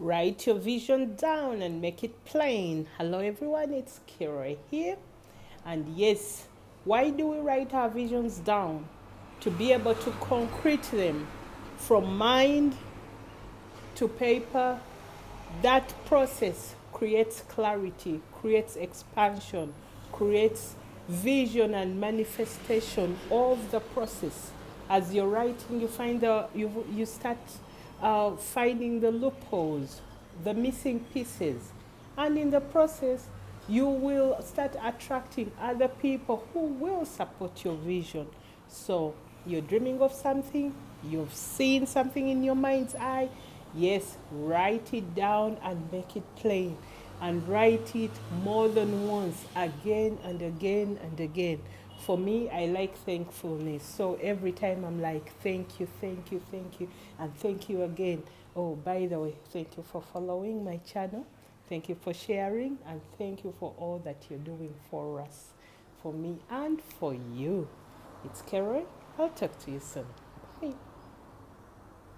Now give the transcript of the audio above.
Write your vision down and make it plain. Hello, everyone, it's Kira here. And yes, why do we write our visions down? To be able to concrete them from mind to paper. That process creates clarity, creates expansion, creates vision and manifestation of the process. As you're writing, you start finding the loopholes, the missing pieces, and in the process, you will start attracting other people who will support your vision. So you're dreaming of something, you've seen something in your mind's eye. Yes, write it down and make it plain. And write it more than once, again and again and again. For me, I like thankfulness. So every time I'm like, thank you, thank you, thank you, and thank you again. Oh, by the way, thank you for following my channel. Thank you for sharing, and thank you for all that you're doing for us, for me, and for you. It's Carol. I'll talk to you soon. Bye.